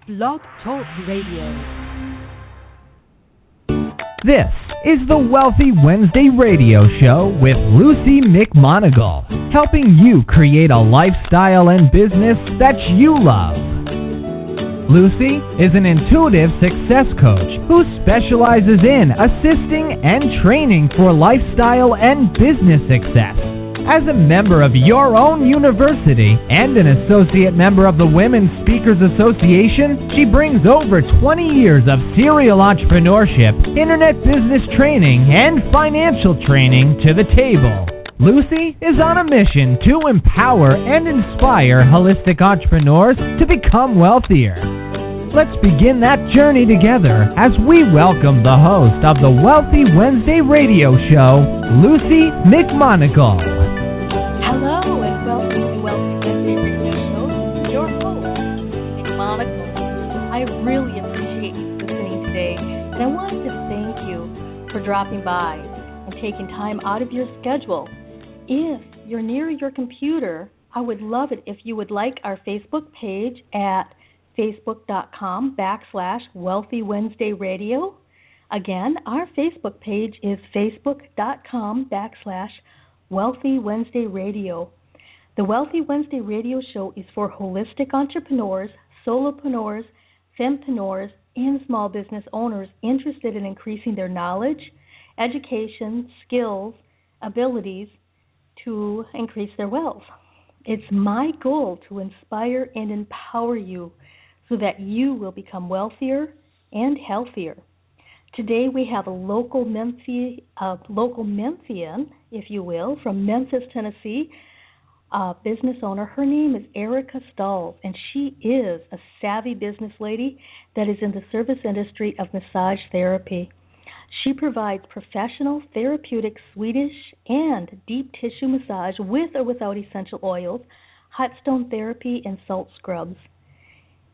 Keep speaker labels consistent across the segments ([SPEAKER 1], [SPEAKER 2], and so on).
[SPEAKER 1] Blog Talk Radio.
[SPEAKER 2] This is the Wealthy Wednesday radio show with Lucy McMonagle, helping you create a lifestyle and business that you love. Lucy is an intuitive success coach who specializes in assisting and training for lifestyle and business success. As a member of your own university and an associate member of the Women's Speakers Association, she brings over 20 years of serial entrepreneurship, internet business training, and financial training to the table. Lucy is on a mission to empower and inspire holistic entrepreneurs to become wealthier. Let's begin that journey together as we welcome the host of the Wealthy Wednesday radio show, Lucy McMonagle.
[SPEAKER 3] Hello and welcome to the Wealthy Wednesday radio show. Your host, McMonagle. I really appreciate you listening today, and I wanted to thank you for dropping by and taking time out of your schedule. If you're near your computer, I would love it if you would like our Facebook page at facebook.com/Wealthy Wednesday Radio. Again, our Facebook page is facebook.com/Wealthy Wednesday Radio. The Wealthy Wednesday Radio show is for holistic entrepreneurs, solopreneurs, fempreneurs, and small business owners interested in increasing their knowledge, education, skills, abilities to increase their wealth. It's my goal to inspire and empower you so that you will become wealthier and healthier. Today we have a local Memphian, if you will, from Memphis, Tennessee, a business owner. Her name is Erica Stahls, and she is a savvy business lady that is in the service industry of massage therapy. She provides professional, therapeutic Swedish and deep tissue massage with or without essential oils, hot stone therapy, and salt scrubs.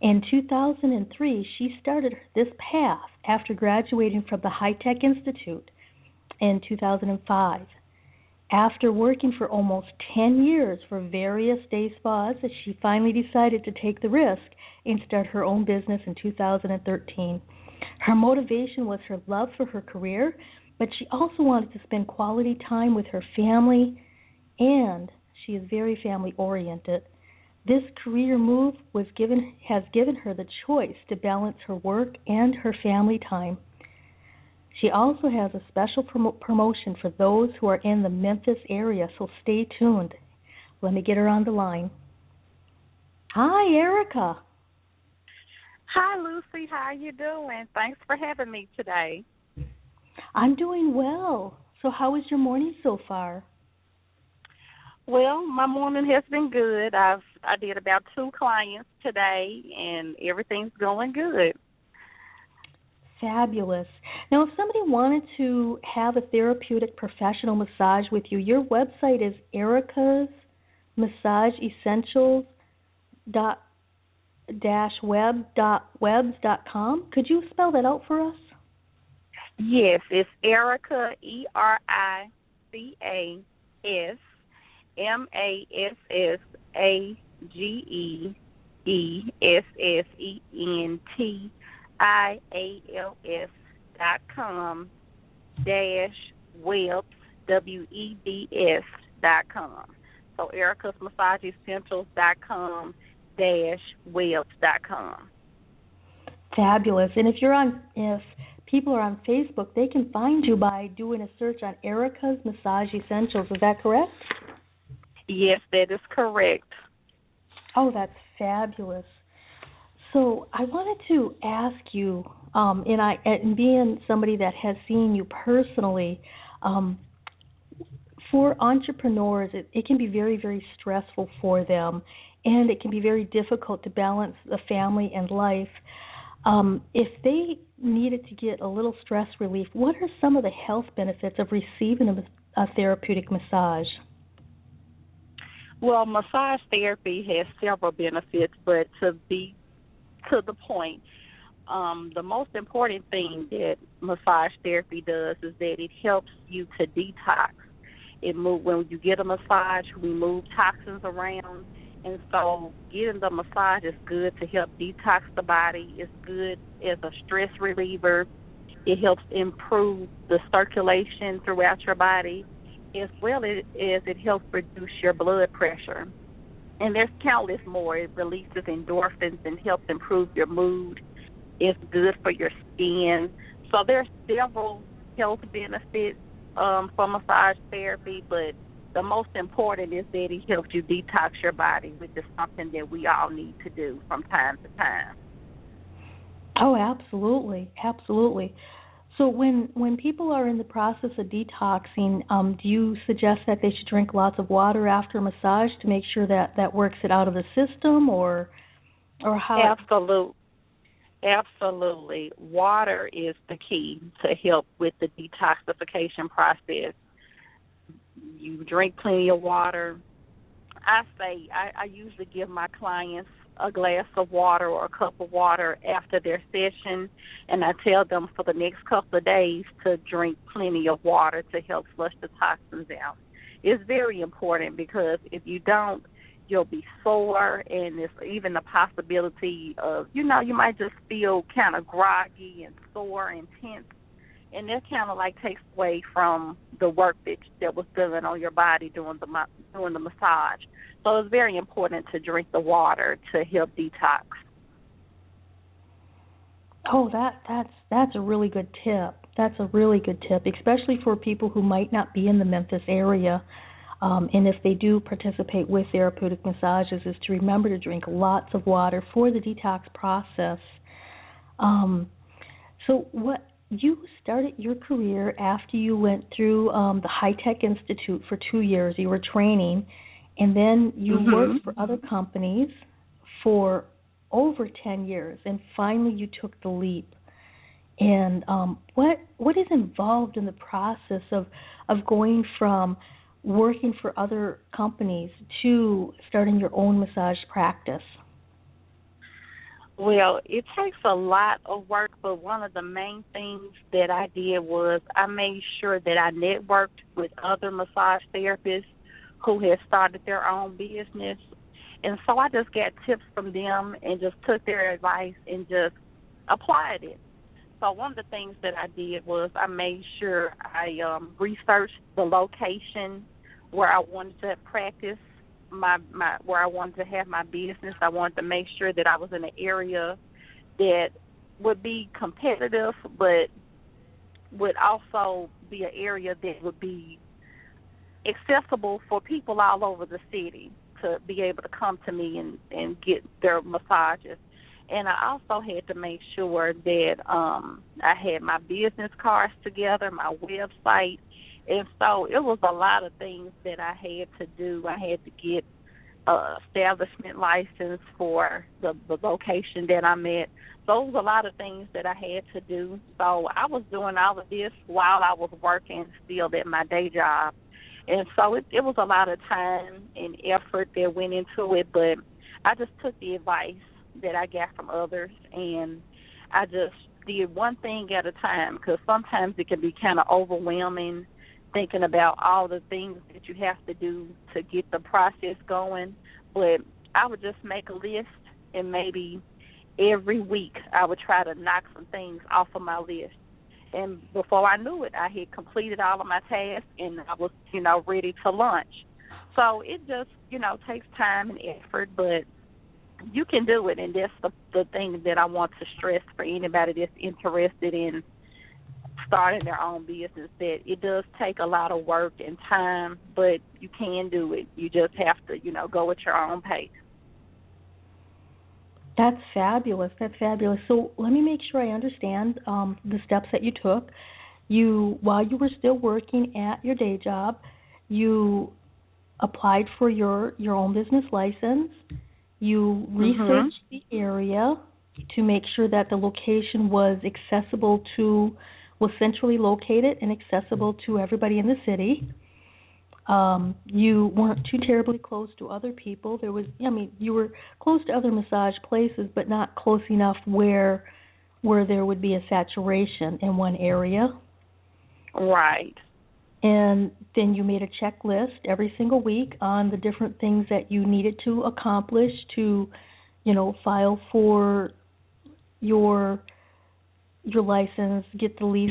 [SPEAKER 3] In 2003, she started this path after graduating from the High Tech Institute in 2005. After working for almost 10 years for various day spas, she finally decided to take the risk and start her own business in 2013. Her motivation was her love for her career, but she also wanted to spend quality time with her family, and she is very family-oriented. This career move has given her the choice to balance her work and her family time. She also has a special promotion for those who are in the Memphis area, so stay tuned. Let me get her on the line. Hi, Erica.
[SPEAKER 4] Hi, Lucy. How are you doing? Thanks for having me today.
[SPEAKER 3] I'm doing well. So how was your morning so far?
[SPEAKER 4] Well, my morning has been good. I did about 2 clients today, and everything's going good.
[SPEAKER 3] Fabulous. Now, if somebody wanted to have a therapeutic professional massage with you, your website is ericasmassageessentials.webs.com. Could you spell that out for us?
[SPEAKER 4] Yes, it's Erica, EricasMassageessentials.com -webs.com. So ericasmassageessentials.com -webs.com.
[SPEAKER 3] Fabulous. And if people are on Facebook, they can find you by doing a search on Erica's Massage Essentials. Is that correct?
[SPEAKER 4] Yes, that is correct.
[SPEAKER 3] Oh, that's fabulous. So I wanted to ask you, and being somebody that has seen you personally, for entrepreneurs, it can be very, very stressful for them, and it can be very difficult to balance the family and life. If they needed to get a little stress relief, what are some of the health benefits of receiving a therapeutic massage?
[SPEAKER 4] Well, massage therapy has several benefits, but to be to the point, the most important thing that massage therapy does is that it helps you to detox. When you get a massage, we move toxins around, And so getting the massage is good to help detox the body. It's good as a stress reliever. It helps improve the circulation throughout your body, as well as it helps reduce your blood pressure. And there's countless more. It releases endorphins and helps improve your mood. It's good for your skin. So there's several health benefits for massage therapy, but the most important is that it helps you detox your body, which is something that we all need to do from time to time.
[SPEAKER 3] Oh, absolutely, absolutely. So when people are in the process of detoxing, do you suggest that they should drink lots of water after massage to make sure that works it out of the system, or how?
[SPEAKER 4] Absolutely. Water is the key to help with the detoxification process. You drink plenty of water. I usually give my clients a glass of water or a cup of water after their session, and I tell them for the next couple of days to drink plenty of water to help flush the toxins out. It's very important because if you don't, you'll be sore, and there's even the possibility of, you might just feel kind of groggy and sore and tense, and that kind of like takes away from the work that was done on your body during the massage. So it's very important to drink the water to help detox.
[SPEAKER 3] Oh, that's a really good tip. That's a really good tip, especially for people who might not be in the Memphis area. And if they do participate with therapeutic massages, is to remember to drink lots of water for the detox process. So what you started your career after you went through the High Tech Institute for 2 years. You were training, and then you worked for other companies for over 10 years, and finally you took the leap. And what is involved in the process of going from working for other companies to starting your own massage practice?
[SPEAKER 4] Well, it takes a lot of work, but one of the main things that I did was I made sure that I networked with other massage therapists who had started their own business. And so I just got tips from them and just took their advice and just applied it. So one of the things that I did was I made sure I researched the location where I wanted to practice where I wanted to have my business. I wanted to make sure that I was in an area that would be competitive, but would also be an area that would be accessible for people all over the city to be able to come to me and get their massages. And I also had to make sure that I had my business cards together, my website. And so it was a lot of things that I had to do. I had to get establishment license for the location that I'm at. So it was a lot of things that I had to do. So I was doing all of this while I was working still at my day job. And so it was a lot of time and effort that went into it, but I just took the advice that I got from others, and I just did one thing at a time, because sometimes it can be kind of overwhelming thinking about all the things that you have to do to get the process going. But I would just make a list, and maybe every week I would try to knock some things off of my list. And before I knew it, I had completed all of my tasks, and I was, ready to launch. So it just, takes time and effort, but you can do it, and that's the thing that I want to stress for anybody that's interested in starting their own business, that it does take a lot of work and time, but you can do it. You just have to, go at your own pace.
[SPEAKER 3] That's fabulous. That's fabulous. So let me make sure I understand the steps that you took. While you were still working at your day job, you applied for your own business license. You researched the area to make sure that the location was centrally located and accessible to everybody in the city. You weren't too terribly close to other people. You were close to other massage places, but not close enough where there would be a saturation in one area.
[SPEAKER 4] Right.
[SPEAKER 3] And then you made a checklist every single week on the different things that you needed to accomplish to, file for your license, get the lease,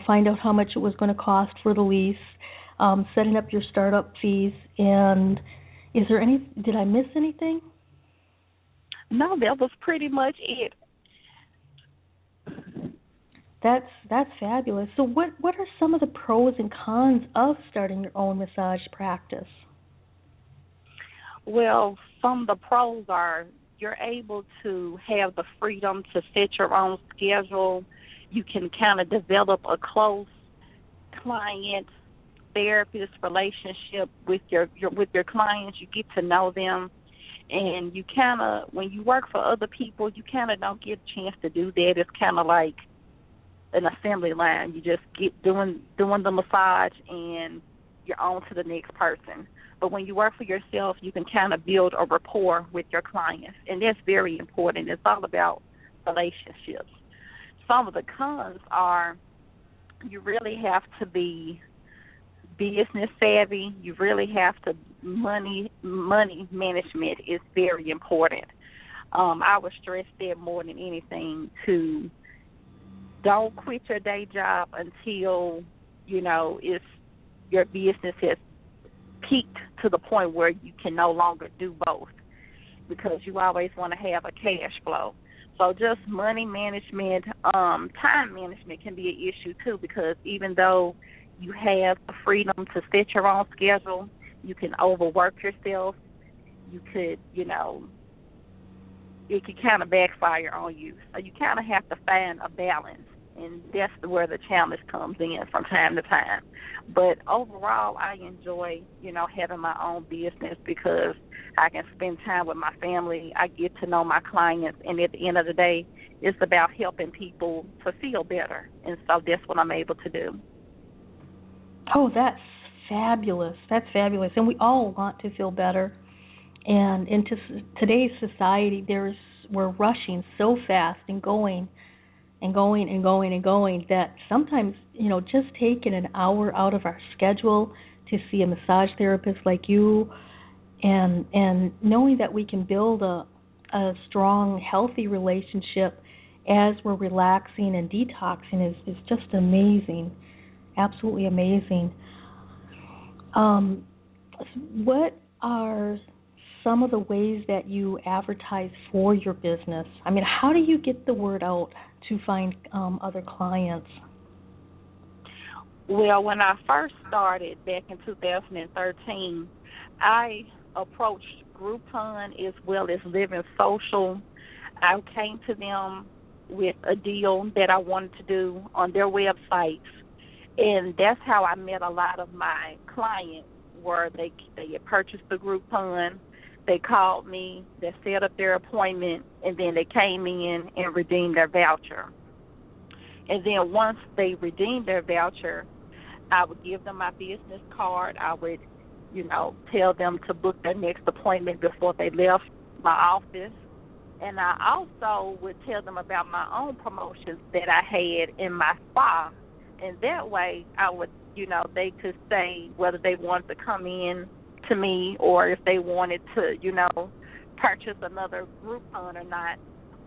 [SPEAKER 3] find out how much it was going to cost for the lease, setting up your startup fees. And did I miss anything?
[SPEAKER 4] No, that was pretty much it.
[SPEAKER 3] That's fabulous. So what are some of the pros and cons of starting your own massage practice?
[SPEAKER 4] Well, some of the pros are you're able to have the freedom to set your own schedule. You can kind of develop a close client therapist relationship with your clients. You get to know them, and you kind of, when you work for other people, you kind of don't get a chance to do that. It's kind of like an assembly line. You just get doing the massage, and you're on to the next person. But when you work for yourself, you can kind of build a rapport with your clients, and that's very important. It's all about relationships. Some of the cons are you really have to be business savvy. You really have to money management is very important. I would stress that more than anything, to don't quit your day job until it's your business has peaked to the point where you can no longer do both, because you always want to have a cash flow. So just money management, time management can be an issue too, because even though you have the freedom to set your own schedule, you can overwork yourself. You could, it could kind of backfire on you. So you kind of have to find a balance, and that's where the challenge comes in from time to time. But overall, I enjoy, having my own business because I can spend time with my family. I get to know my clients, and at the end of the day, it's about helping people to feel better, and so that's what I'm able to do.
[SPEAKER 3] Oh, that's fabulous. That's fabulous. And we all want to feel better. And in today's society, we're rushing so fast and going that sometimes, just taking an hour out of our schedule to see a massage therapist like you, and knowing that we can build a strong, healthy relationship as we're relaxing and detoxing is just amazing. Absolutely amazing. What are some of the ways that you advertise for your business? I mean, how do you get the word out to find other clients?
[SPEAKER 4] Well, when I first started back in 2013, I approached Groupon as well as Living Social. I came to them with a deal that I wanted to do on their websites, and that's how I met a lot of my clients, where they had purchased the Groupon. They called me, they set up their appointment, and then they came in and redeemed their voucher. And then once they redeemed their voucher, I would give them my business card. I would, tell them to book their next appointment before they left my office. And I also would tell them about my own promotions that I had in my spa. And that way I would, they could say whether they wanted to come in to me or if they wanted to, purchase another Groupon or not.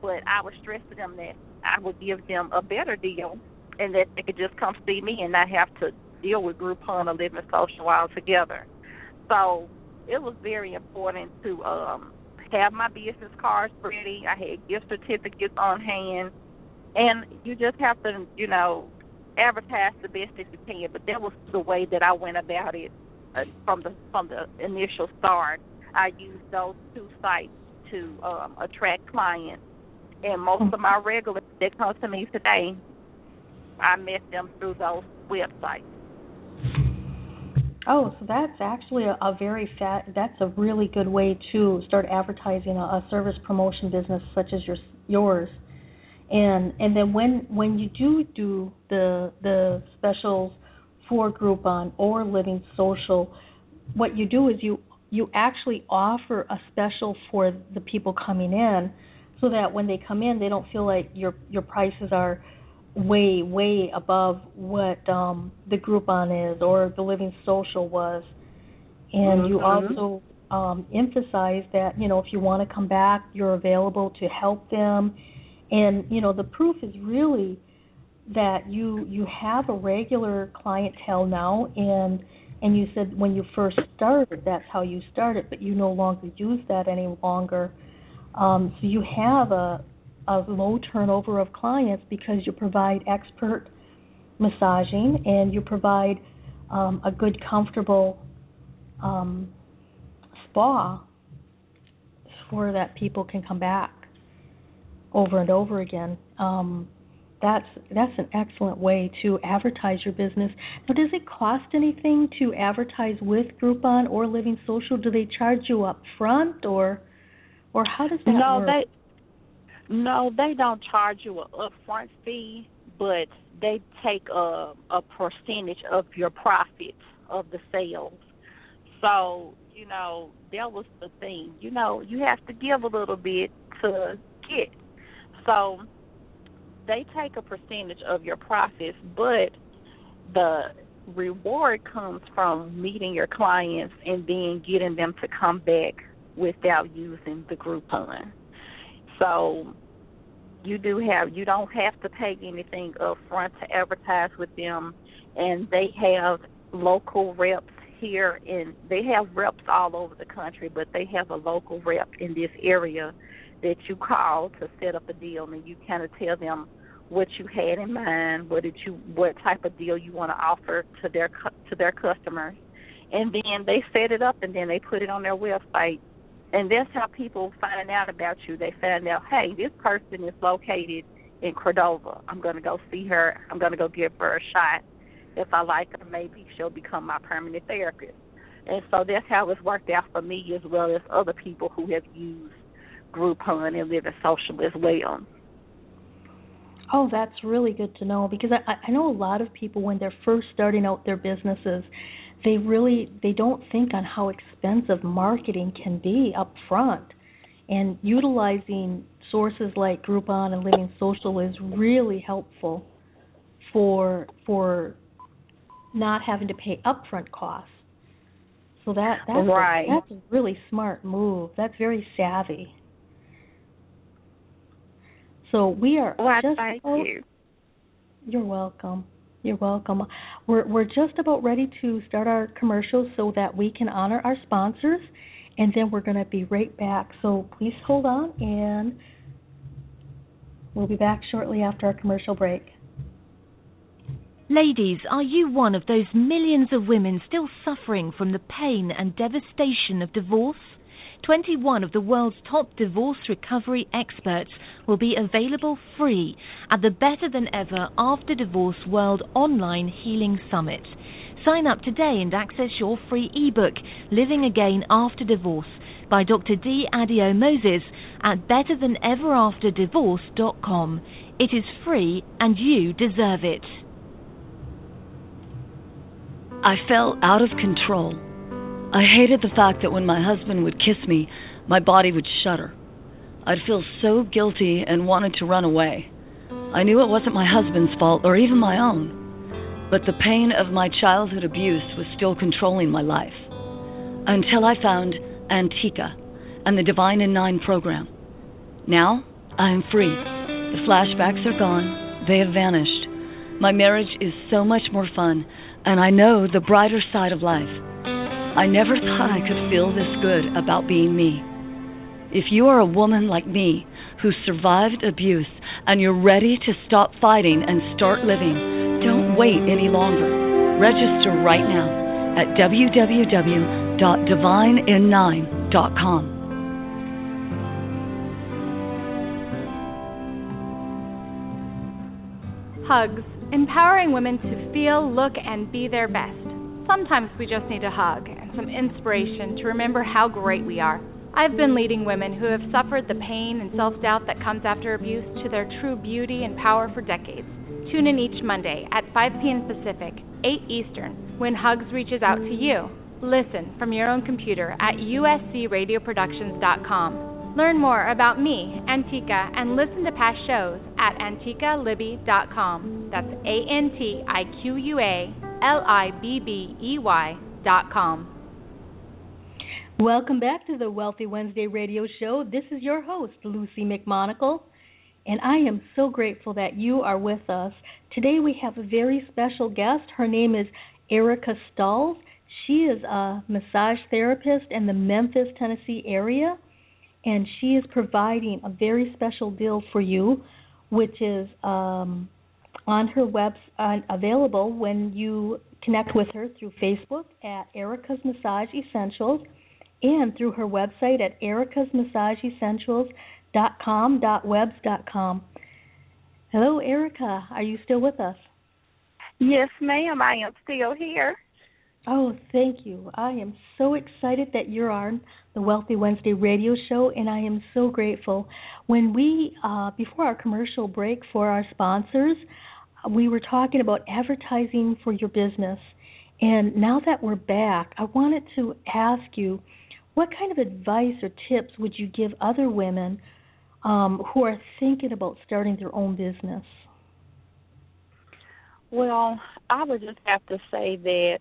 [SPEAKER 4] But I would stress to them that I would give them a better deal and that they could just come see me and not have to deal with Groupon or Living Social altogether. So it was very important to have my business cards ready. I had gift certificates on hand. And you just have to, advertise the best that you can. But that was the way that I went about it from the initial start. I used those two sites to attract clients. And most of my regulars that come to me today, I met them through those websites.
[SPEAKER 3] Oh, so that's actually that's a really good way to start advertising a service promotion business such as yours. And then when you do the specials for Groupon or Living Social, what you do is you actually offer a special for the people coming in, so that when they come in, they don't feel like your prices are way above what the Groupon is or the Living Social was. And you also emphasize that, if you want to come back, you're available to help them. And, the proof is really that you have a regular clientele now, and you said when you first started, that's how you started, but you no longer use that any longer. So you have a low turnover of clients because you provide expert massaging and you provide a good, comfortable spa for that people can come back over and over again. That's an excellent way to advertise your business. Now, does it cost anything to advertise with Groupon or Living Social? Do they charge you up front, or how does that work?
[SPEAKER 4] They don't charge you an upfront fee, but they take a percentage of your profits of the sales. So, that was the thing. You have to give a little bit to get. So they take a percentage of your profits, but the reward comes from meeting your clients and then getting them to come back without using the Groupon. So you don't have to pay anything up front to advertise with them, and they have local reps here, and they have reps all over the country, but they have a local rep in this area that you call to set up a deal, and you kind of tell them what you had in mind, what type of deal you want to offer to their customers, and then they set it up, and then they put it on their website. And that's how people find out about you. They find out, hey, this person is located in Cordova. I'm going to go see her. I'm going to go give her a shot. If I like her, maybe she'll become my permanent therapist. And so that's how it's worked out for me, as well as other people who have used Groupon and Living Social as well.
[SPEAKER 3] Oh, that's really good to know, because I know a lot of people, when they're first starting out their businesses, they don't think on how expensive marketing can be up front. And utilizing sources like Groupon and Living Social is really helpful for not having to pay upfront costs. So that's a really smart move. That's very savvy. So we are
[SPEAKER 4] thank you.
[SPEAKER 3] You're welcome. You're welcome. We're just about ready to start our commercials so that we can honor our sponsors, and then we're going to be right back. So please hold on, and we'll be back shortly after our commercial break.
[SPEAKER 1] Ladies, are you one of those millions of women still suffering from the pain and devastation of divorce? 21 of the world's top divorce recovery experts will be available free at the Better Than Ever After Divorce World Online Healing Summit. Sign up today and access your free ebook, Living Again After Divorce, by Dr. D. Adio Moses at betterthanEverAfterDivorce.com. It is free and you deserve it.
[SPEAKER 5] I felt out of control. I hated the fact that when my husband would kiss me, my body would shudder. I'd feel so guilty and wanted to run away. I knew it wasn't my husband's fault or even my own, but the pain of my childhood abuse was still controlling my life. Until I found Antica and the Divine in 9 program. Now, I am free. The flashbacks are gone. They have vanished. My marriage is so much more fun, and I know the brighter side of life. I never thought I could feel this good about being me. If you are a woman like me who survived abuse and you're ready to stop fighting and start living, don't wait any longer. Register right now at www.divinein9.com.
[SPEAKER 6] Hugs, empowering women to feel, look, and be their best. Sometimes we just need a hug and some inspiration to remember how great we are. I've been leading women who have suffered the pain and self-doubt that comes after abuse to their true beauty and power for decades. Tune in each Monday at 5 p.m. Pacific, 8 Eastern, when Hugs reaches out to you. Listen from your own computer at uscradioproductions.com. Learn more about me, Antika, and listen to past shows at AntikaLibby.com. That's AntikaLibby.com.
[SPEAKER 3] Welcome back to the Wealthy Wednesday radio show. This is your host, Lucy McMonagle, and I am so grateful that you are with us. Today we have a very special guest. Her name is Erica Stahls. She is a massage therapist in the Memphis, Tennessee area, and she is providing a very special deal for you, which is on her website, available when you connect with her through Facebook at Erica's Massage Essentials and through her website at ericasmassageessentials.com.webs.com. Hello, Erica. Are you still with us?
[SPEAKER 4] Yes, ma'am. I am still here.
[SPEAKER 3] Oh, thank you. I am so excited that you're on the Wealthy Wednesday radio show, and I am so grateful. When we, before our commercial break for our sponsors, we were talking about advertising for your business. And now that we're back, I wanted to ask you, what kind of advice or tips would you give other women who are thinking about starting their own business?
[SPEAKER 4] Well, I would just have to say that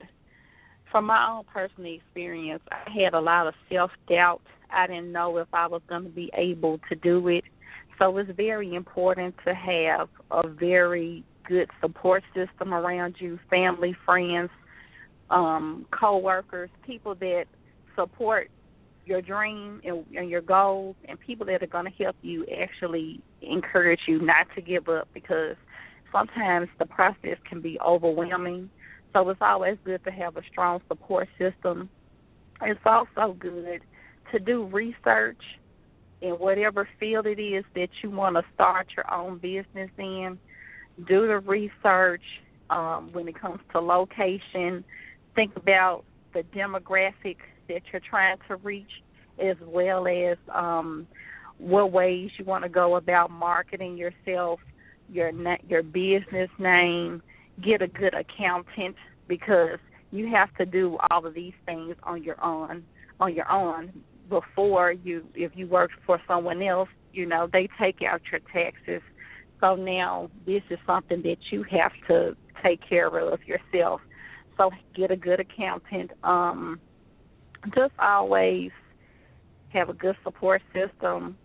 [SPEAKER 4] from my own personal experience, I had a lot of self-doubt. I didn't know if I was going to be able to do it. So it's very important to have a very good support system around you, family, friends, co-workers, people that support your dream and your goals, and people that are going to help you actually encourage you not to give up, because sometimes the process can be overwhelming. So it's always good to have a strong support system. It's also good to do research in whatever field it is that you want to start your own business in. Do the research when it comes to location. Think about the demographic that you're trying to reach, as well as what ways you want to go about marketing yourself, your business name. Get a good accountant, because you have to do all of these things on your own before if you work for someone else, they take out your taxes. So now this is something that you have to take care of yourself. So get a good accountant. Just always have a good support system.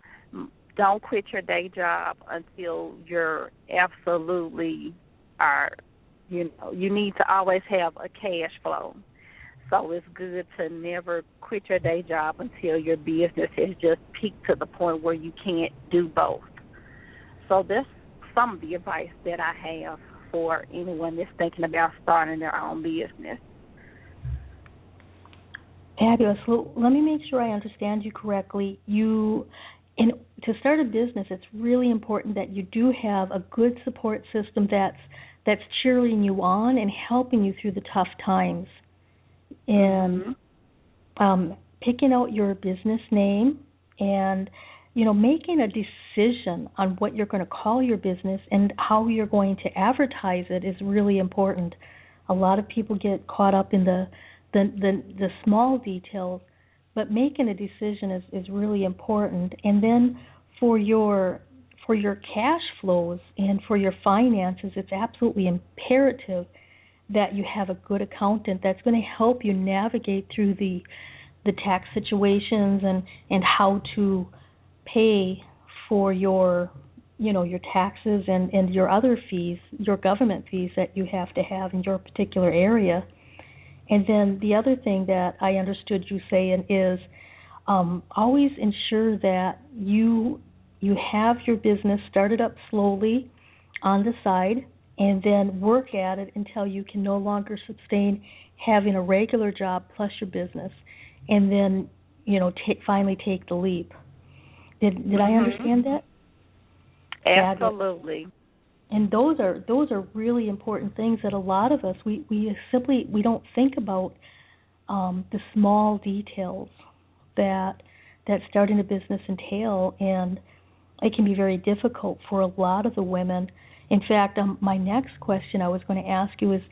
[SPEAKER 4] Don't quit your day job until you're absolutely you need to always have a cash flow. So it's good to never quit your day job until your business has just peaked to the point where you can't do both. So that's some of the advice that I have for anyone that's thinking about starting their own business.
[SPEAKER 3] Fabulous. Well, let me make sure I understand you correctly. To start a business, it's really important that you do have a good support system that's cheering you on and helping you through the tough times. And picking out your business name and, making a decision on what you're going to call your business and how you're going to advertise it is really important. A lot of people get caught up in the small details, but making a decision is really important. And then for your cash flows and for your finances, it's absolutely imperative that you have a good accountant that's going to help you navigate through the tax situations and how to pay for your taxes and your other fees, your government fees that you have to have in your particular area. And then the other thing that I understood you saying is always ensure that you have your business started up slowly on the side, and then work at it until you can no longer sustain having a regular job plus your business, and then finally take the leap. Did I understand that?
[SPEAKER 4] Absolutely.
[SPEAKER 3] And those are really important things that a lot of us we don't think about the small details that starting a business entail, and it can be very difficult for a lot of the women. In fact, my next question I was going to ask you is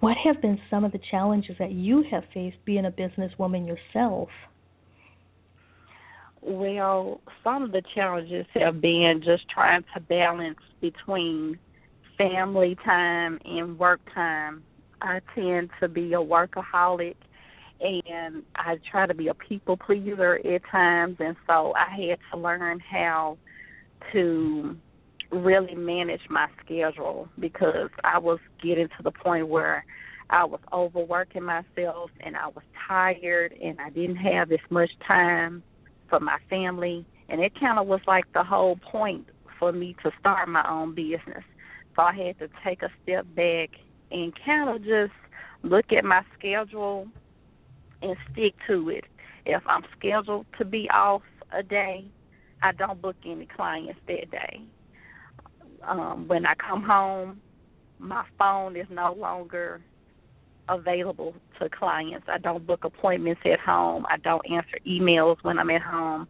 [SPEAKER 3] what have been some of the challenges that you have faced being a businesswoman yourself?
[SPEAKER 4] Well, some of the challenges have been just trying to balance between family time and work time. I tend to be a workaholic, and I try to be a people pleaser at times, and so I had to learn how to really manage my schedule because I was getting to the point where I was overworking myself and I was tired and I didn't have as much time for my family. And it kind of was like the whole point for me to start my own business. So I had to take a step back and kind of just look at my schedule and stick to it. If I'm scheduled to be off a day, I don't book any clients that day. When I come home, my phone is no longer available to clients. I don't book appointments at home. I don't answer emails when I'm at home.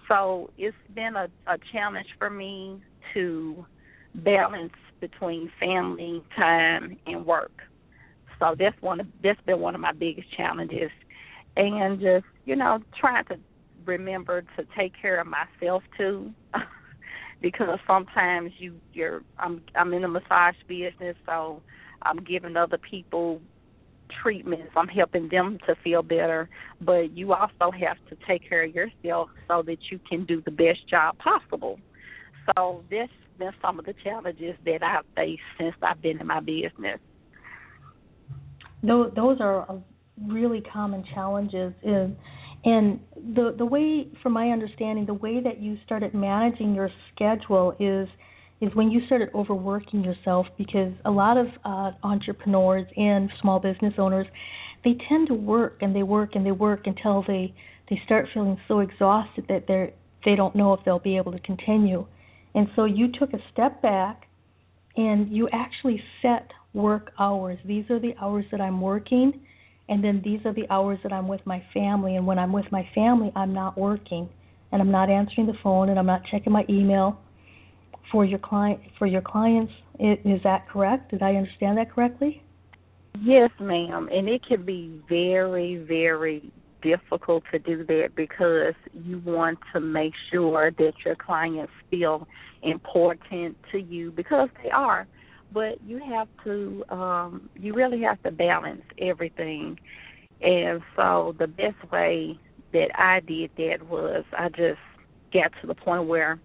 [SPEAKER 4] So it's been a challenge for me to balance between family time and work. So that's been one of my biggest challenges, and just trying to remember to take care of myself too, because sometimes I'm in the massage business, so I'm giving other people treatments. I'm helping them to feel better, but you also have to take care of yourself so that you can do the best job possible. So that's been some of the challenges that I've faced since I've been in my business.
[SPEAKER 3] Those are really common challenges, and the way, from my understanding, the way that you started managing your schedule is when you started overworking yourself, because a lot of entrepreneurs and small business owners, they tend to work and they work and they work until they start feeling so exhausted that they don't know if they'll be able to continue. And so you took a step back and you actually set work hours. These are the hours that I'm working, and then these are the hours that I'm with my family. And when I'm with my family, I'm not working, and I'm not answering the phone, and I'm not checking my email for your clients. Is that correct? Did I understand that correctly?
[SPEAKER 4] Yes, ma'am. And it can be very, very difficult to do that because you want to make sure that your clients feel important to you, because they are. But you have to, you really have to balance everything. And so the best way that I did that was I just got to the point where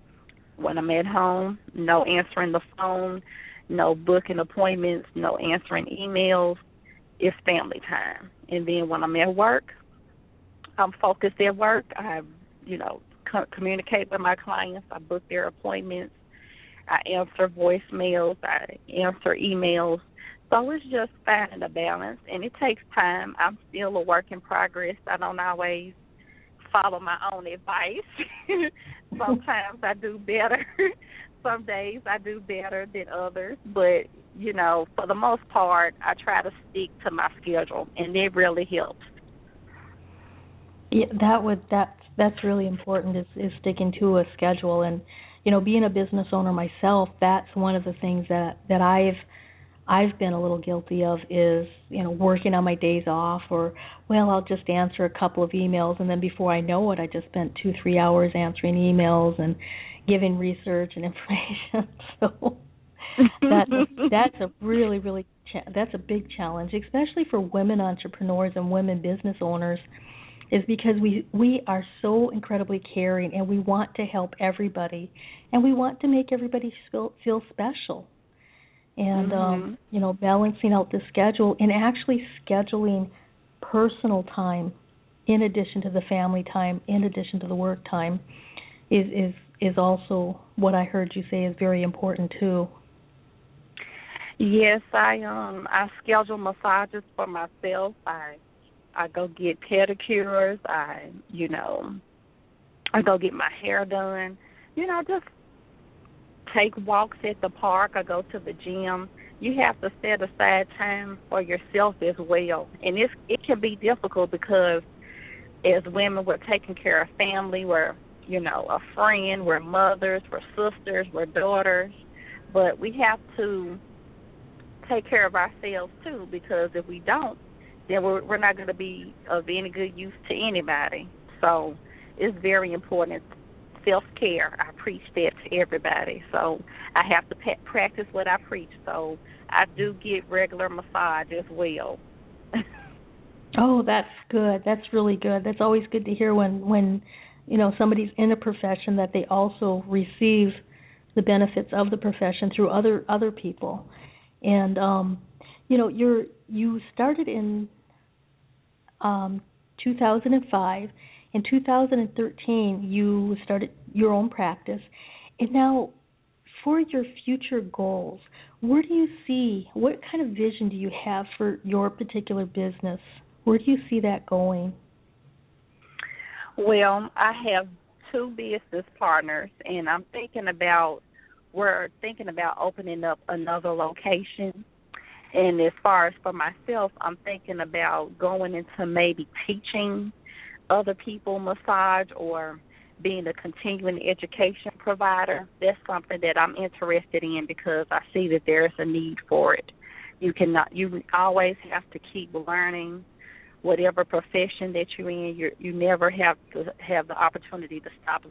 [SPEAKER 4] when I'm at home, no answering the phone, no booking appointments, no answering emails. It's family time. And then when I'm at work, I'm focused at work. I, communicate with my clients. I book their appointments. I answer voicemails. I answer emails. So it's just finding a balance, and it takes time. I'm still a work in progress. I don't always follow my own advice. Sometimes I do better. Some days I do better than others. But, for the most part, I try to stick to my schedule, and it really helps.
[SPEAKER 3] Yeah, that's really important, is sticking to a schedule. And being a business owner myself, that's one of the things that I've been a little guilty of is, working on my days off, or, I'll just answer a couple of emails, and then before I know it, I just spent 2-3 hours answering emails and giving research and information. So that's a really, really, that's a big challenge, especially for women entrepreneurs and women business owners, is because we are so incredibly caring, and we want to help everybody, and we want to make everybody feel special. And, balancing out the schedule and actually scheduling personal time in addition to the family time, in addition to the work time, is also what I heard you say is very important too.
[SPEAKER 4] Yes, I schedule massages for myself. I go get pedicures. I go get my hair done. Just take walks at the park. I go to the gym. You have to set aside time for yourself as well. And it can be difficult because as women, we're taking care of family. We're, a friend. We're mothers. We're sisters. We're daughters. But we have to take care of ourselves too, because if we don't, then we're not going to be of any good use to anybody. So it's very important. Self-care, I preach that to everybody. So I have to practice what I preach. So I do get regular massage as well.
[SPEAKER 3] Oh, that's good. That's really good. That's always good to hear when somebody's in a profession that they also receive the benefits of the profession through other people. And you started in 2005. In 2013, you started your own practice. And now, for your future goals, what kind of vision do you have for your particular business? Where do you see that going?
[SPEAKER 4] Well, I have two business partners, and we're thinking about opening up another location. And as far as for myself, I'm thinking about going into maybe teaching other people massage or being a continuing education provider. That's something that I'm interested in because I see that there's a need for it. You always have to keep learning. Whatever profession that you're in, you never have to have the opportunity to stop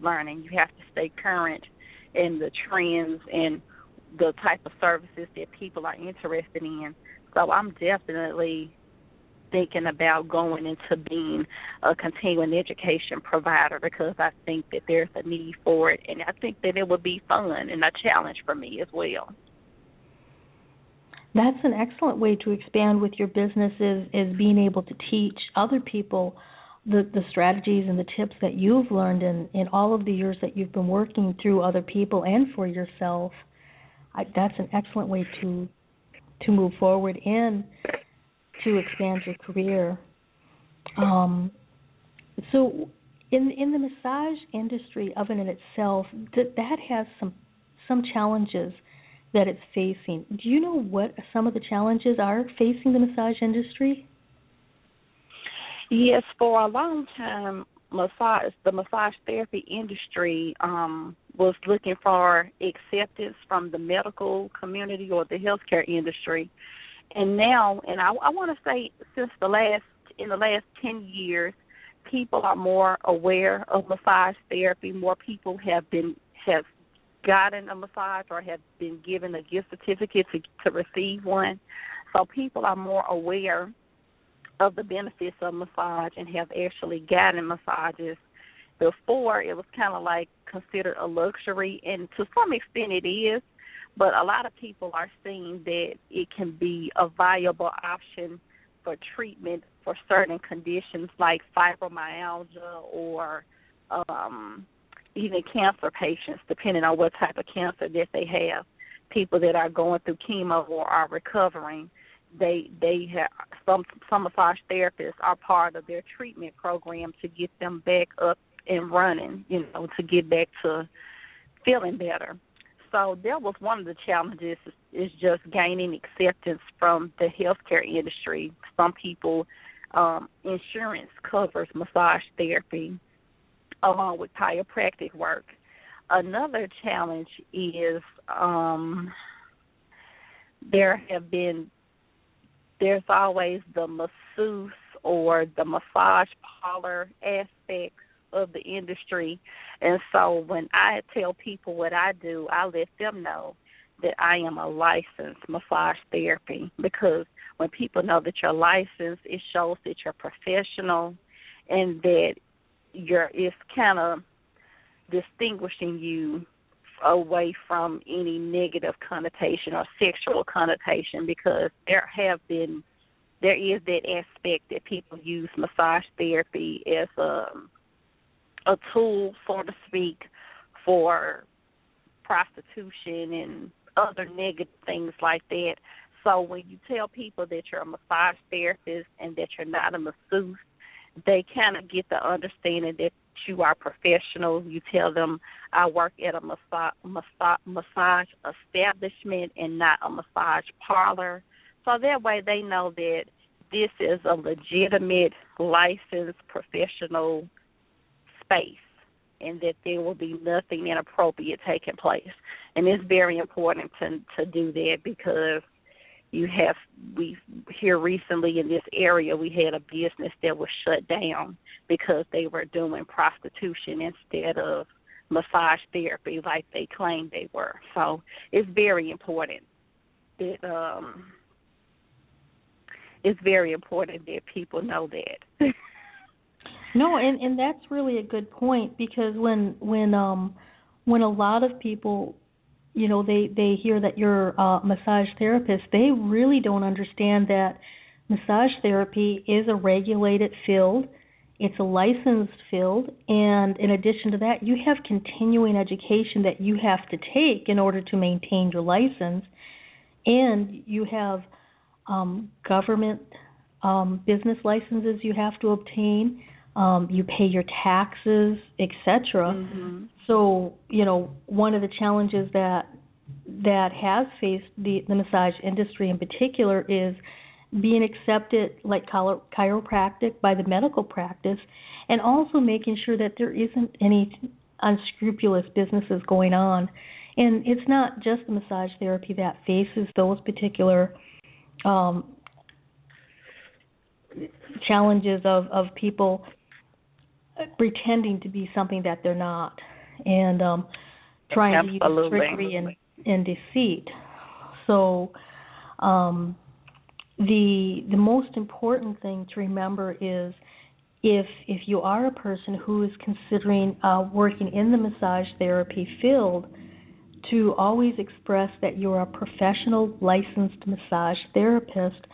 [SPEAKER 4] learning. You have to stay current in the trends and the type of services that people are interested in. So I'm definitely thinking about going into being a continuing education provider because I think that there's a need for it, and I think that it would be fun and a challenge for me as well.
[SPEAKER 3] That's an excellent way to expand with your business is being able to teach other people the strategies and the tips that you've learned in all of the years that you've been working through other people and for yourself. That's an excellent way to move forward and to expand your career. So in the massage industry of it in itself, that has some challenges that it's facing. Do you know what some of the challenges are facing the massage industry?
[SPEAKER 4] Yes, for a long time, the massage therapy industry was looking for acceptance from the medical community or the healthcare industry. And now, and I want to say in the last 10 years, people are more aware of massage therapy. More people have gotten a massage or have been given a gift certificate to receive one. So people are more aware of the benefits of massage and have actually gotten massages. Before, it was kind of like considered a luxury, and to some extent it is, but a lot of people are seeing that it can be a viable option for treatment for certain conditions like fibromyalgia or even cancer patients, depending on what type of cancer that they have. People that are going through chemo or are recovering, they have some massage therapists are part of their treatment program to get them back up and running, to get back to feeling better. So that was one of the challenges is just gaining acceptance from the healthcare industry. Some people, insurance covers massage therapy along with chiropractic work. Another challenge is there's always the masseuse or the massage parlor aspects of the industry. And so when I tell people what I do, I let them know that I am a licensed massage therapy, because when people know that you're licensed, it shows that you're professional and that it's kind of distinguishing you away from any negative connotation or sexual connotation, because there is that aspect that people use massage therapy as a tool, so to speak, for prostitution and other negative things like that. So when you tell people that you're a massage therapist and that you're not a masseuse, they kind of get the understanding that you are professional. You tell them I work at a massage establishment and not a massage parlor. So that way they know that this is a legitimate, licensed, professional space and that there will be nothing inappropriate taking place. And it's very important to do that, because We here recently in this area, we had a business that was shut down because they were doing prostitution instead of massage therapy like they claimed they were. So it's very important that people know that.
[SPEAKER 3] No, and that's really a good point, because when a lot of people, they hear that you're a massage therapist, they really don't understand that massage therapy is a regulated field. It's a licensed field, and in addition to that, you have continuing education that you have to take in order to maintain your license, and you have government business licenses you have to obtain. You pay your taxes, etc.
[SPEAKER 4] Mm-hmm.
[SPEAKER 3] So, one of the challenges that has faced the massage industry in particular is being accepted like chiropractic by the medical practice, and also making sure that there isn't any unscrupulous businesses going on. And it's not just the massage therapy that faces those particular challenges of people pretending to be something that they're not, and trying to use trickery and deceit. So the most important thing to remember is if you are a person who is considering working in the massage therapy field, to always express that you're a professional licensed massage therapist.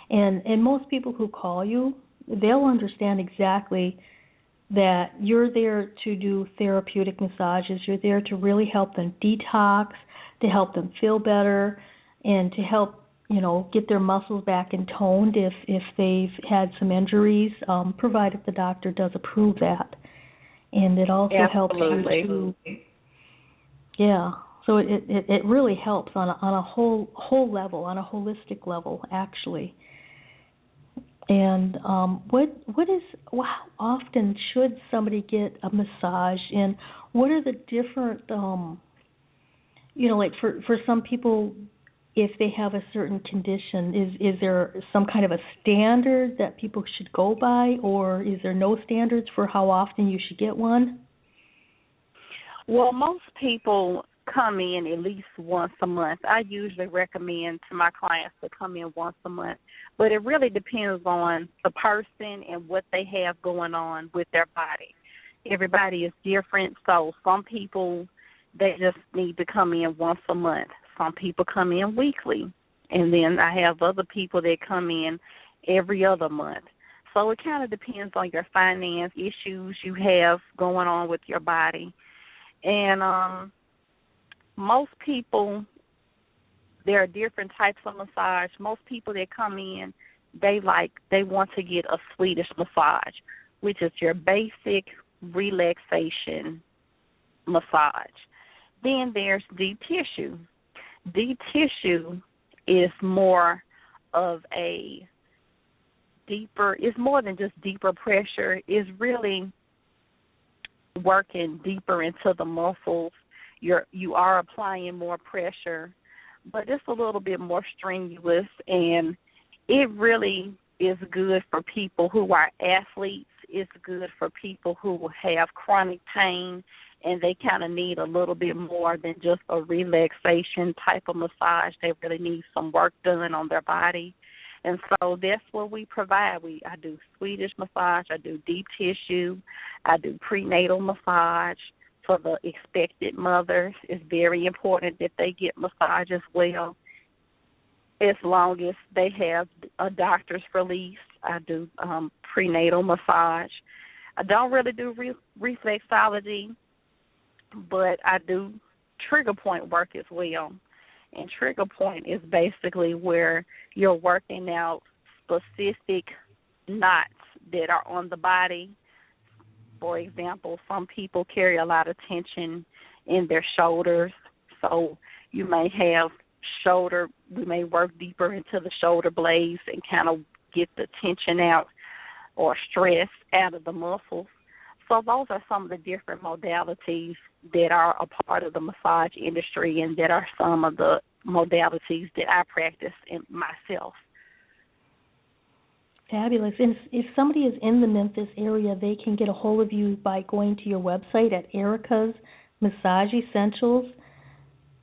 [SPEAKER 3] And most people who call you, they'll understand exactly that you're there to do therapeutic massages. You're there to really help them detox, to help them feel better, and to help, get their muscles back and toned if they've had some injuries, provided the doctor does approve that. And it also helps you to, so it really helps on a whole level, on a holistic level, actually. And how often should somebody get a massage, and what are the different, like for some people, if they have a certain condition, is there some kind of a standard that people should go by, or is there no standards for how often you should get one?
[SPEAKER 4] Well, most people come in at least once a month. I usually recommend to my clients to come in once a month, but it really depends on the person and what they have going on with their body. Everybody is different, so some people, they just need to come in once a month. Some people come in weekly, and then I have other people that come in every other month. So it kind of depends on your finance issues you have going on with your body. And most people, there are different types of massage. Most people that come in, they want to get a Swedish massage, which is your basic relaxation massage. Then there's deep tissue. Deep tissue is more of a deeper, it's more than just deeper pressure. It's really working deeper into the muscles. You are applying more pressure, but it's a little bit more strenuous, and it really is good for people who are athletes. It's good for people who have chronic pain, and they kind of need a little bit more than just a relaxation type of massage. They really need some work done on their body. And so that's what we provide. I do Swedish massage, I do deep tissue, I do prenatal massage. For the expected mothers, it's very important that they get massage as well, as long as they have a doctor's release. I do prenatal massage. I don't really do reflexology, but I do trigger point work as well. And trigger point is basically where you're working out specific knots that are on the body. For example, some people carry a lot of tension in their shoulders, so you may have we may work deeper into the shoulder blades and kind of get the tension out or stress out of the muscles. So those are some of the different modalities that are a part of the massage industry, and that are some of the modalities that I practice in myself.
[SPEAKER 3] Fabulous. And if somebody is in the Memphis area, they can get a hold of you by going to your website at Erica's Massage Essentials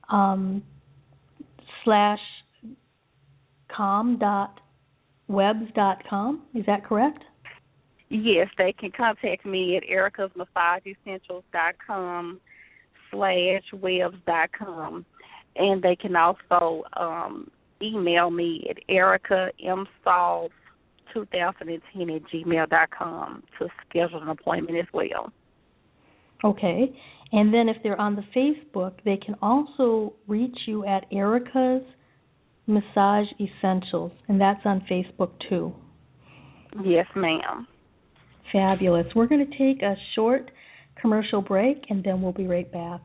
[SPEAKER 3] /com.webs.com. Is that correct?
[SPEAKER 4] Yes, they can contact me at ericasmassageessentials.com/webs.com, and they can also email me at ericamsolves2010@gmail.com to schedule an appointment as well.
[SPEAKER 3] Okay. And then if they're on the Facebook, they can also reach you at Erica's Massage Essentials, and that's on Facebook too.
[SPEAKER 4] Yes, ma'am.
[SPEAKER 3] Fabulous. We're going to take a short commercial break, and then we'll be right back.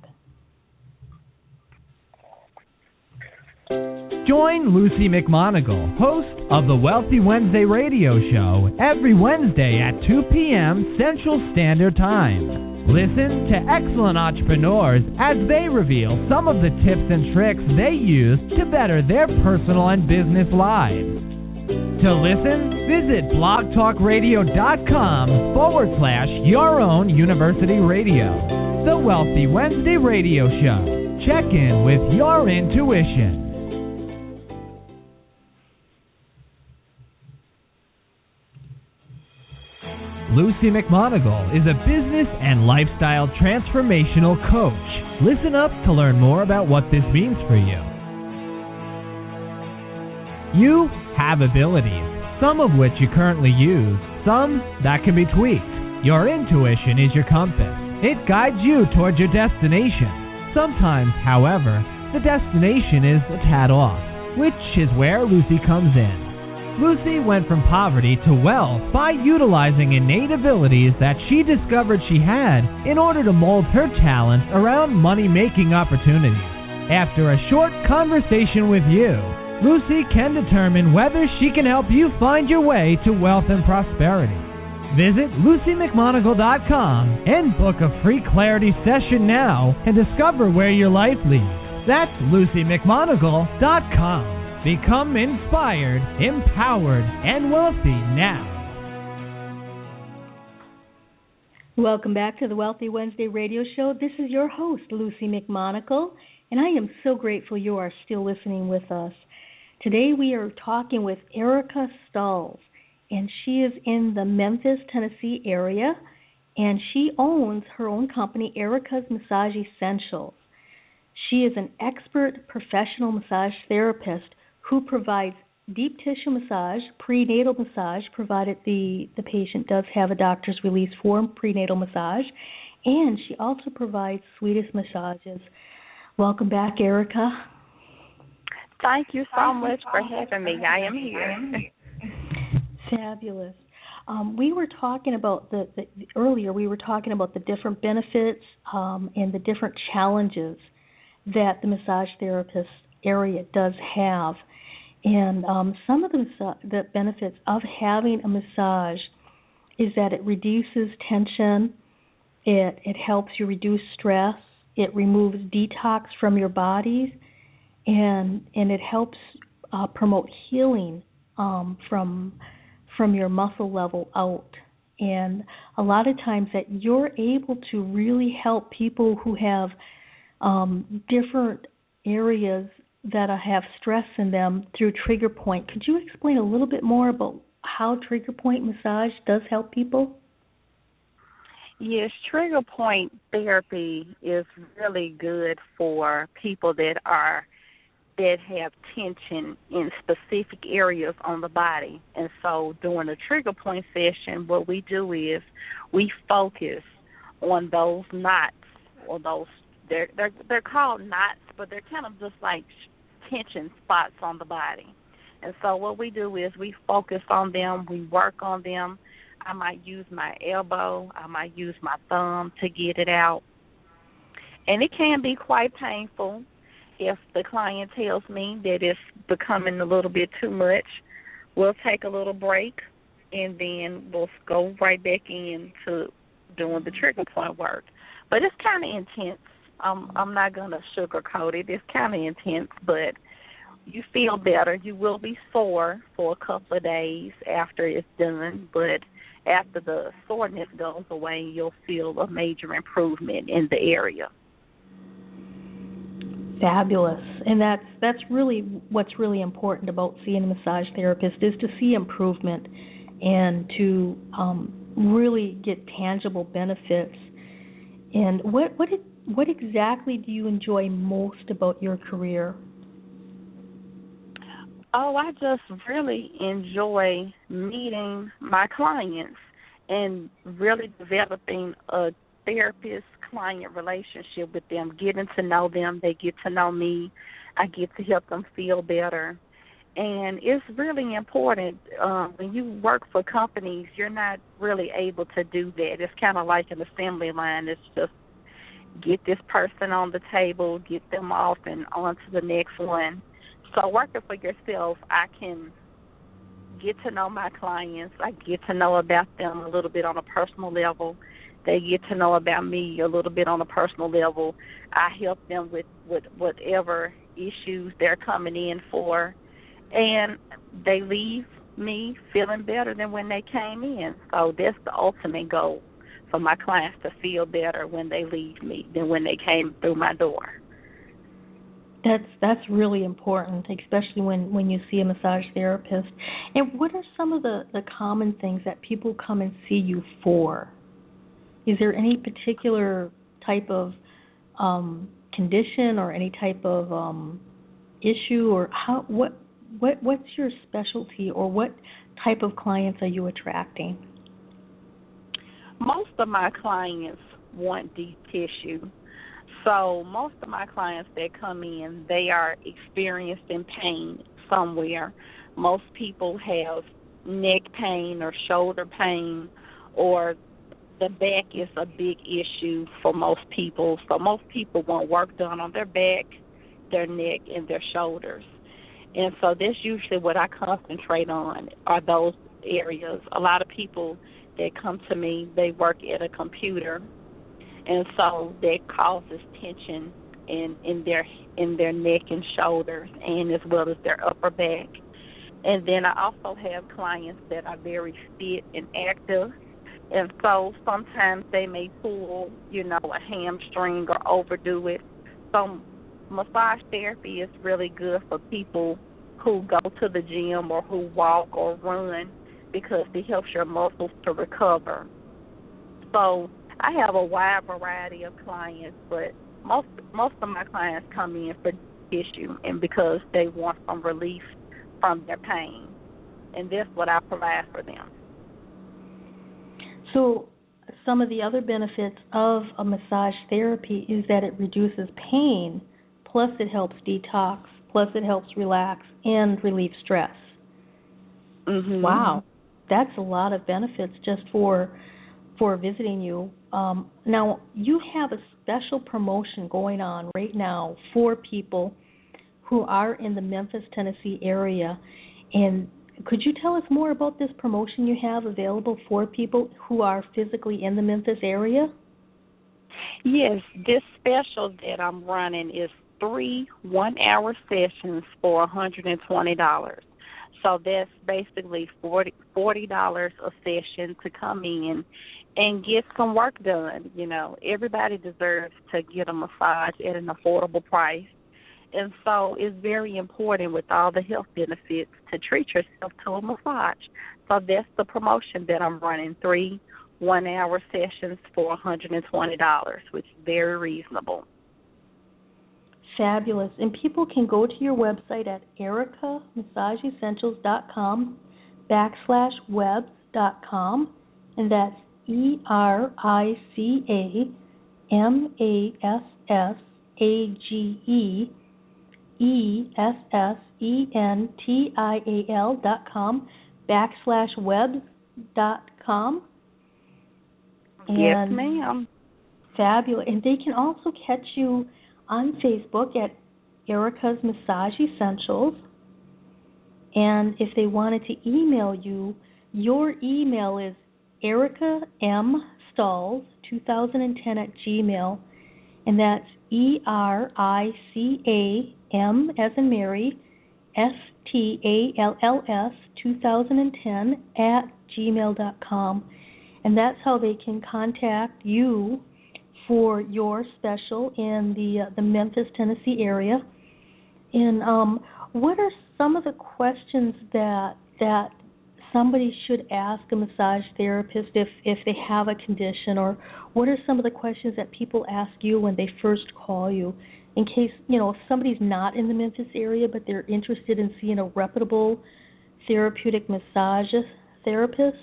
[SPEAKER 2] Join Lucy McMonagle, host of the Wealthy Wednesday radio show, every Wednesday at 2 p.m. Central Standard Time. Listen to excellent entrepreneurs as they reveal some of the tips and tricks they use to better their personal and business lives. To listen, visit blogtalkradio.com/your own university radio. The Wealthy Wednesday radio show. Check in with your intuition. Lucy McMonagle is a business and lifestyle transformational coach. Listen up to learn more about what this means for you. You have abilities, some of which you currently use, some that can be tweaked. Your intuition is your compass. It guides you toward your destination. Sometimes, however, the destination is a tad off, which is where Lucy comes in. Lucy went from poverty to wealth by utilizing innate abilities that she discovered she had in order to mold her talents around money-making opportunities. After a short conversation with you, Lucy can determine whether she can help you find your way to wealth and prosperity. Visit LucyMcMonagle.com and book a free clarity session now and discover where your life leads. That's LucyMcMonagle.com. Become inspired, empowered, and wealthy now.
[SPEAKER 3] Welcome back to the Wealthy Wednesday radio show. This is your host, Lucy McMonagle, and I am so grateful you are still listening with us. Today we are talking with Erica Stulls, and she is in the Memphis, Tennessee area, and she owns her own company, Erica's Massage Essentials. She is an expert professional massage therapist who provides deep tissue massage, prenatal massage, provided the patient does have a doctor's release for prenatal massage, and she also provides Swedish massages. Welcome back, Erica.
[SPEAKER 4] Thank you so much for having me. I am here.
[SPEAKER 3] Fabulous. We were talking about earlier. We were talking about the different benefits and the different challenges that the massage therapist area does have. And some of the benefits of having a massage is that it reduces tension, it helps you reduce stress, it removes detox from your body, and it helps promote healing from your muscle level out. And a lot of times that you're able to really help people who have different areas that have stress in them through trigger point. Could you explain a little bit more about how trigger point massage does help people?
[SPEAKER 4] Yes, trigger point therapy is really good for people that have tension in specific areas on the body. And so during a trigger point session, what we do is we focus on those knots, or those they're called knots, but they're kind of just like tension spots on the body. And so what we do is we focus on them, we work on them. I might use my elbow, I might use my thumb to get it out. And it can be quite painful if the client tells me that it's becoming a little bit too much. We'll take a little break, and then we'll go right back into doing the trigger point work. But it's kind of intense. I'm not gonna sugarcoat it. It's kind of intense, but you feel better. You will be sore for a couple of days after it's done, but after the soreness goes away, you'll feel a major improvement in the area.
[SPEAKER 3] Fabulous. And that's really what's really important about seeing a massage therapist is to see improvement and to really get tangible benefits. And what exactly do you enjoy most about your career?
[SPEAKER 4] Oh, I just really enjoy meeting my clients and really developing a therapist-client relationship with them, getting to know them. They get to know me. I get to help them feel better. And it's really important when you work for companies, you're not really able to do that. It's kind of like an assembly line. It's just get this person on the table, get them off, and on to the next one. So working for yourself, I can get to know my clients. I get to know about them a little bit on a personal level. They get to know about me a little bit on a personal level. I help them with whatever issues they're coming in for, and they leave me feeling better than when they came in. So that's the ultimate goal, for my clients to feel better when they leave me than when they came through my door.
[SPEAKER 3] That's really important, especially when you see a massage therapist. And what are some of the common things that people come and see you for? Is there any particular type of condition or any type of issue, or what's your specialty, or what type of clients are you attracting?
[SPEAKER 4] Most of my clients want deep tissue. So most of my clients that come in, they are experiencing pain somewhere. Most people have neck pain or shoulder pain, or the back is a big issue for most people. So most people want work done on their back, their neck, and their shoulders. And so that's usually what I concentrate on, are those areas. A lot of people that come to me, they work at a computer, and so that causes tension in their neck and shoulders, and as well as their upper back. And then I also have clients that are very fit and active, and so sometimes they may pull, a hamstring or overdo it. So massage therapy is really good for people who go to the gym or who walk or run, because it helps your muscles to recover. So I have a wide variety of clients, but most of my clients come in for tissue and because they want some relief from their pain, and that's what I provide for them.
[SPEAKER 3] So some of the other benefits of a massage therapy is that it reduces pain, plus it helps detox, plus it helps relax and relieve stress.
[SPEAKER 4] Mm-hmm.
[SPEAKER 3] Wow, that's a lot of benefits just for visiting you. Now, you have a special promotion going on right now for people who are in the Memphis, Tennessee area. And could you tell us more about this promotion you have available for people who are physically in the Memphis area?
[SPEAKER 4] Yes, this special that I'm running is 3 one-hour sessions for $120. So that's basically $40 a session to come in and get some work done. Everybody deserves to get a massage at an affordable price. And so it's very important, with all the health benefits, to treat yourself to a massage. So that's the promotion that I'm running, 3 one-hour sessions for $120, which is very reasonable.
[SPEAKER 3] Fabulous. And people can go to your website at ericamassageessentials.com/webs.com, and that's EricaMassageessentials.com
[SPEAKER 4] Yes, ma'am.
[SPEAKER 3] Fabulous. And they can also catch you on Facebook at Erica's Massage Essentials. And if they wanted to email you, your email is ericamstalls2010 at gmail. And that's ERICAM as in Mary, STALLS 2010 at gmail.com. And that's how they can contact you for your special in the Memphis, Tennessee area. And what are some of the questions that somebody should ask a massage therapist if they have a condition, or what are some of the questions that people ask you when they first call you, in case, if somebody's not in the Memphis area but they're interested in seeing a reputable therapeutic massage therapist?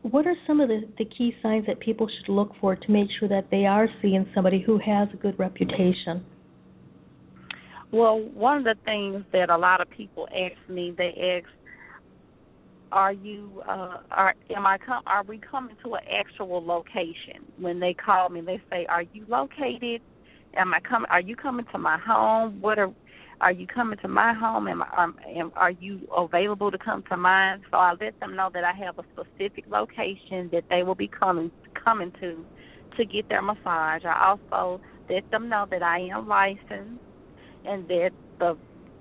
[SPEAKER 3] What are some of the key signs that people should look for to make sure that they are seeing somebody who has a good reputation?
[SPEAKER 4] Well, one of the things that a lot of people ask me, they ask, are we coming to an actual location? When they call me, they say, are you located? Are you coming to my home? Are you coming to my home? Are you available to come to mine? So I let them know that I have a specific location that they will be coming to get their massage. I also let them know that I am licensed and that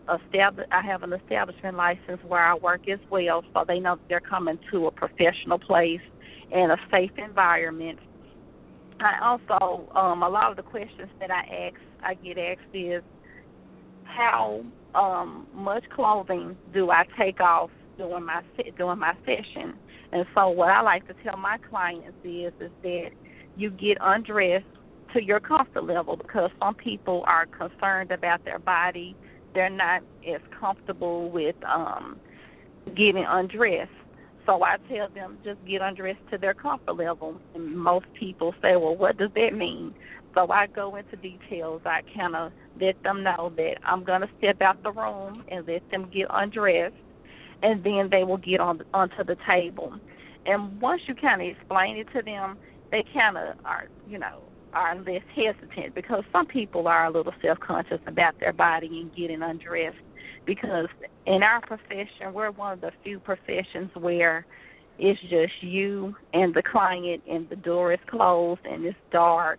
[SPEAKER 4] I have an establishment license where I work as well, so they know that they're coming to a professional place and a safe environment. I also, a lot of the questions that I get asked is, how much clothing do I take off during my session? And so what I like to tell my clients is that you get undressed to your comfort level, because some people are concerned about their body. They're not as comfortable with getting undressed. So I tell them just get undressed to their comfort level. And most people say, well, what does that mean? So I go into details. I kind of let them know that I'm going to step out the room and let them get undressed, and then they will get onto the table. And once you kind of explain it to them, they kind of are less hesitant, because some people are a little self-conscious about their body and getting undressed, because in our profession, we're one of the few professions where it's just you and the client and the door is closed and it's dark.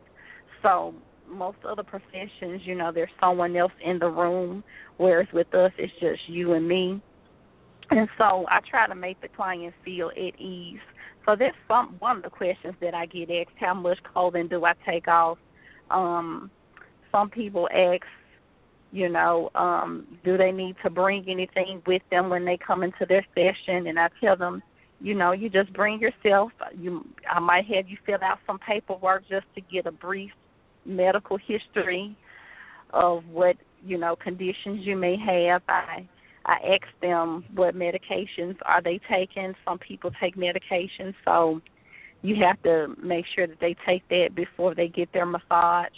[SPEAKER 4] So most other professions, there's someone else in the room, whereas with us, it's just you and me. And so I try to make the client feel at ease. So that's one of the questions that I get asked, how much clothing do I take off? Some people ask, do they need to bring anything with them when they come into their session? And I tell them, you just bring yourself. I might have you fill out some paperwork just to get a brief medical history of what, conditions you may have. I ask them what medications are they taking. Some people take medications, so you have to make sure that they take that before they get their massage.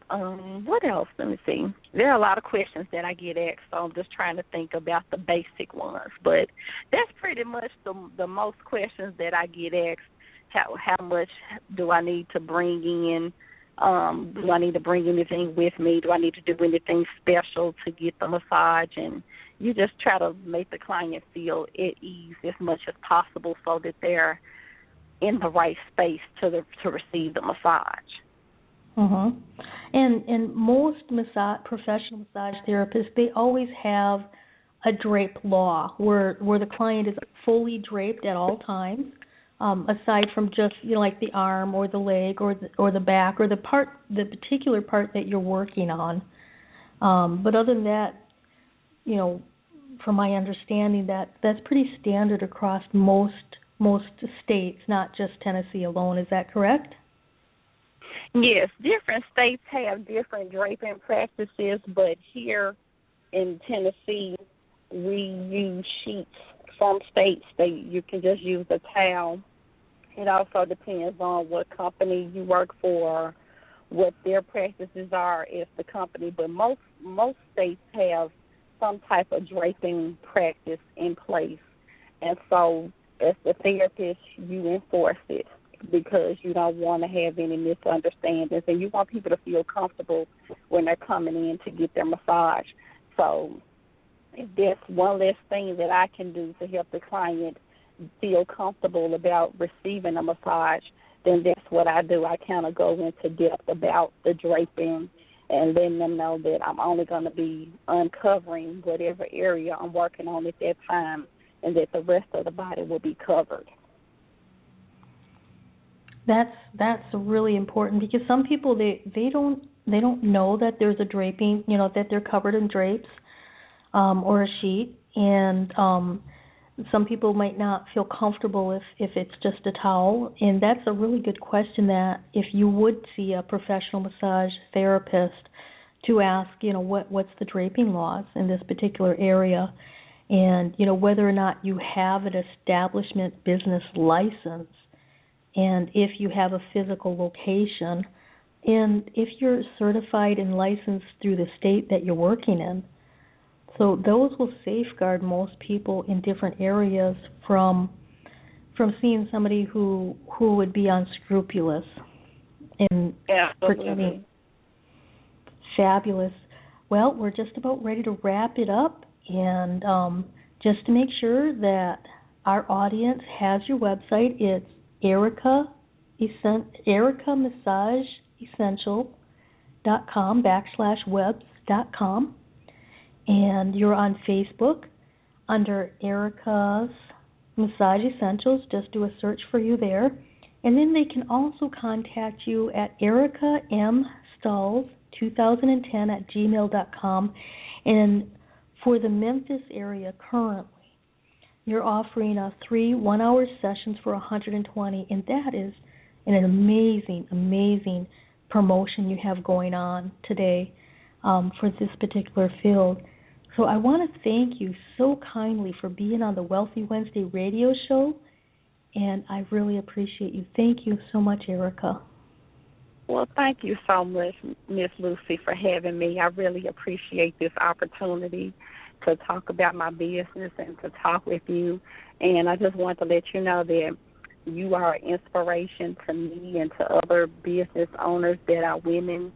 [SPEAKER 4] What else? Let me see. There are a lot of questions that I get asked, so I'm just trying to think about the basic ones. But that's pretty much the most questions that I get asked. How much do I need to bring in? Do I need to bring anything with me? Do I need to do anything special to get the massage? And you just try to make the client feel at ease as much as possible so that they're in the right space to receive the massage.
[SPEAKER 3] Mm-hmm. And most professional massage therapists, they always have a drape law where the client is fully draped at all times. Aside from just like the arm or the leg or the back or the particular part that you're working on. But other than that, from my understanding, that's pretty standard across most states, not just Tennessee alone. Is that correct?
[SPEAKER 4] Yes, different states have different draping practices, but here in Tennessee, we use sheets. Some states, you can just use a towel. It also depends on what company you work for, what their practices are as the company. But most states have some type of draping practice in place. And so as the therapist, you enforce it because you don't want to have any misunderstandings. And you want people to feel comfortable when they're coming in to get their massage. So if there's one less thing that I can do to help the client feel comfortable about receiving a massage, then that's what I do. I kind of go into depth about the draping and letting them know that I'm only going to be uncovering whatever area I'm working on at that time, and that the rest of the body will be covered.
[SPEAKER 3] That's really important, because some people they don't know that there's a draping, that they're covered in drapes or a sheet, and some people might not feel comfortable if it's just a towel. And that's a really good question, that if you would see a professional massage therapist, to ask, what's the draping laws in this particular area, and whether or not you have an establishment business license, and if you have a physical location, and if you're certified and licensed through the state that you're working in. So those will safeguard most people in different areas from seeing somebody who would be unscrupulous and pretending. Fabulous. Well, we're just about ready to wrap it up, and just to make sure that our audience has your website, it's ericamassageessential.com/webs.com. And you're on Facebook under Erica's Massage Essentials. Just do a search for you there. And then they can also contact you at ericamstalls2010@gmail.com. And for the Memphis area currently, you're offering 3 one-hour sessions for $120, and that is an amazing, amazing promotion you have going on today for this particular field. So I want to thank you so kindly for being on the Wealthy Wednesday radio show, and I really appreciate you. Thank you so much, Erica.
[SPEAKER 4] Well, thank you so much, Miss Lucy, for having me. I really appreciate this opportunity to talk about my business and to talk with you. And I just want to let you know that you are an inspiration to me and to other business owners that are women.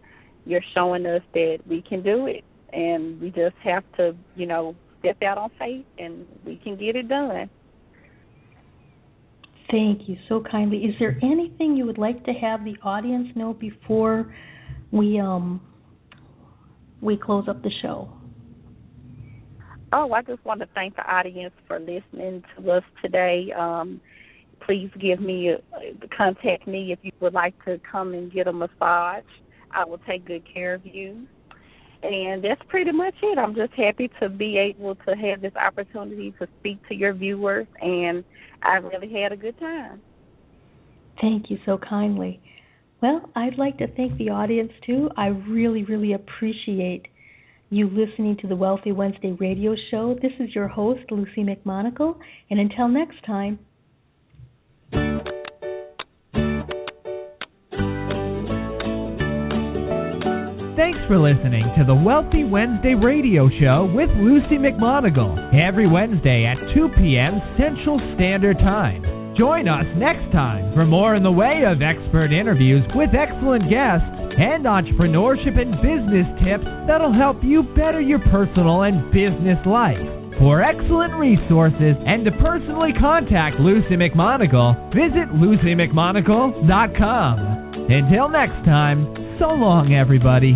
[SPEAKER 4] You're showing us that we can do it, and we just have to, step out on faith, and we can get it done.
[SPEAKER 3] Thank you so kindly. Is there anything you would like to have the audience know before we close up the show?
[SPEAKER 4] Oh, I just want to thank the audience for listening to us today. Please contact me if you would like to come and get a massage. I will take good care of you. And that's pretty much it. I'm just happy to be able to have this opportunity to speak to your viewers, and I really had a good time.
[SPEAKER 3] Thank you so kindly. Well, I'd like to thank the audience, too. I really, really appreciate you listening to the Wealthy Wednesday radio show. This is your host, Lucy McMonagle, and until next time.
[SPEAKER 2] Thanks for listening to the Wealthy Wednesday radio show with Lucy McMonagle every Wednesday at 2 p.m. Central Standard Time. Join us next time for more in the way of expert interviews with excellent guests and entrepreneurship and business tips that'll help you better your personal and business life. For excellent resources and to personally contact Lucy McMonagle, visit lucymcmonagle.com. Until next time, so long, everybody.